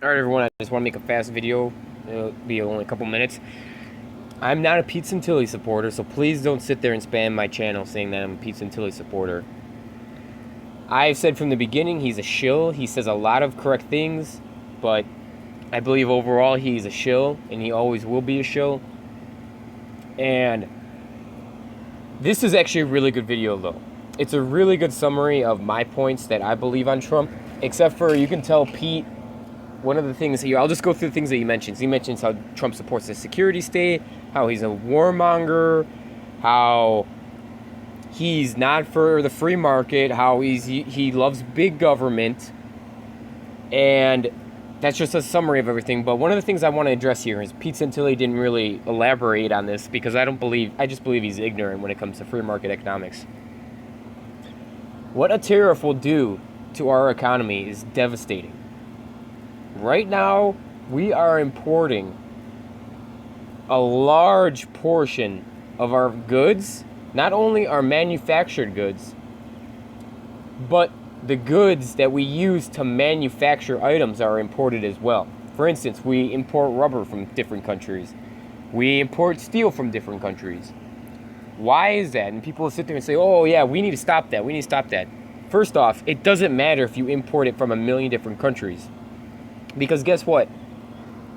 Alright everyone, I just want to make a fast video. It'll be only a couple minutes. I'm not a Pete SanSHILLi supporter, so please don't sit there and spam my channel saying that I'm a Pete SanSHILLi supporter. I've said from the beginning he's a shill. He says a lot of correct things, but I believe overall he's a shill, and he always will be a shill. And this is actually a really good video though. It's a really good summary of my points that I believe on Trump, except for you can tell Pete, one of the things here, I'll just go through the things that he mentions. He mentions how Trump supports the security state, how he's a warmonger, how he's not for the free market, how he loves big government, and that's just a summary of everything. But one of the things I want to address here is Pete SanSHILLi didn't really elaborate on this because I just believe he's ignorant when it comes to free market economics. What a tariff will do to our economy is devastating. Right now, we are importing a large portion of our goods, not only our manufactured goods, but the goods that we use to manufacture items are imported as well. For instance, we import rubber from different countries. We import steel from different countries. Why is that? And people will sit there and say, oh yeah, we need to stop that. We need to stop that. First off, it doesn't matter if you import it from a million different countries. Because guess what?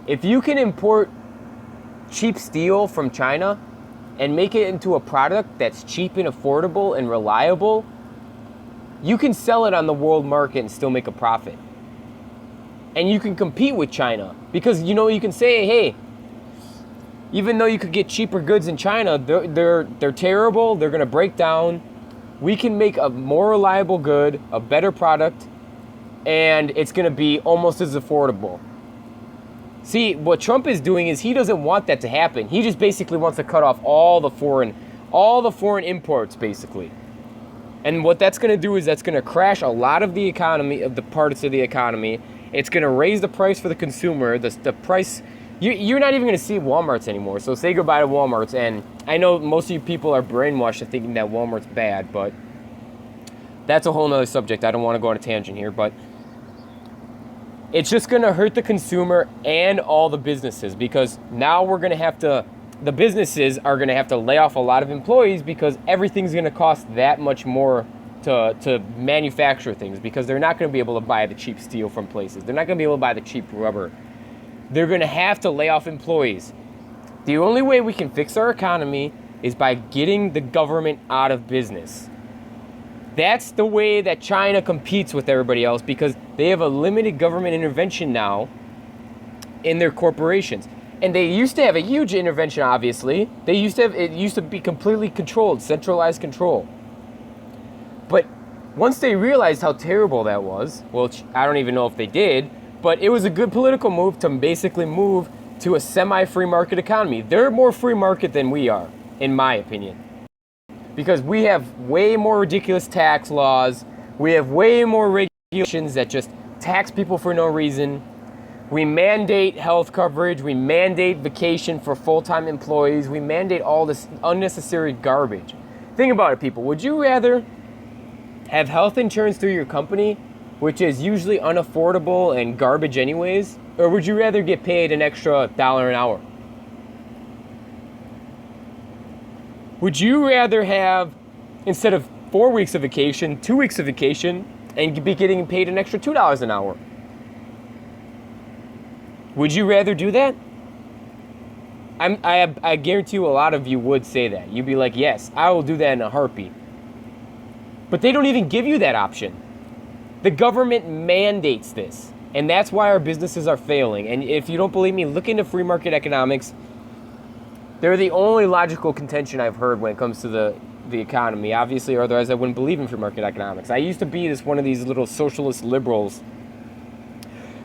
If you can import cheap steel from China and make it into a product that's cheap and affordable and reliable, you can sell it on the world market and still make a profit. And you can compete with China. Because, you know, you can say, hey, even though you could get cheaper goods in China, they're terrible, they're going to break down. We can make a more reliable good, a better product, and it's going to be almost as affordable. See, what Trump is doing is he doesn't want that to happen. He just basically wants to cut off all the foreign imports, basically. And what that's going to do is that's going to crash a lot of the economy, of the parts of the economy. It's going to raise the price for the consumer. The price, you're not even going to see Walmarts anymore. So say goodbye to Walmarts. And I know most of you people are brainwashed to thinking that Walmart's bad, but that's a whole nother subject. I don't want to go on a tangent here, but it's just going to hurt the consumer and all the businesses, because now we're going to have to, the businesses are going to have to lay off a lot of employees because everything's going to cost that much more to manufacture things, because they're not going to be able to buy the cheap steel from places. They're not going to be able to buy the cheap rubber. They're going to have to lay off employees. The only way we can fix our economy is by getting the government out of business. That's the way that China competes with everybody else, because they have a limited government intervention now in their corporations. And they used to have a huge intervention, obviously. It used to be completely controlled, centralized control. But once they realized how terrible that was, well, I don't even know if they did, but it was a good political move to basically move to a semi-free market economy. They're more free market than we are, in my opinion. Because we have way more ridiculous tax laws. We have way more regulations that just tax people for no reason. We mandate health coverage. We mandate vacation for full-time employees. We mandate all this unnecessary garbage. Think about it, people. Would you rather have health insurance through your company, which is usually unaffordable and garbage anyways? Or would you rather get paid an extra $1 an hour? Would you rather have, instead of 4 weeks of vacation, 2 weeks of vacation, and be getting paid an extra $2 an hour? Would you rather do that? I guarantee you a lot of you would say that. You'd be like, yes, I will do that in a heartbeat. But they don't even give you that option. The government mandates this. And that's why our businesses are failing. And if you don't believe me, look into free market economics. They're the only logical contention I've heard when it comes to the economy, obviously, or otherwise I wouldn't believe in free market economics. I used to be one of these little socialist liberals,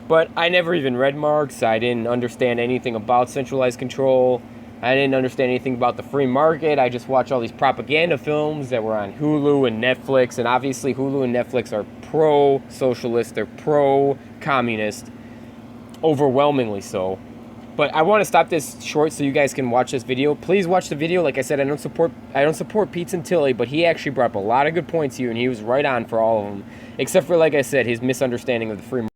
but I never even read Marx. I didn't understand anything about centralized control. I didn't understand anything about the free market. I just watched all these propaganda films that were on Hulu and Netflix, and obviously Hulu and Netflix are pro-socialist, they're pro-communist, overwhelmingly so. But I want to stop this short so you guys can watch this video. Please watch the video. Like I said, I don't support Pete SanSHILLi, but he actually brought up a lot of good points here, and he was right on for all of them, except for, like I said, his misunderstanding of the free market.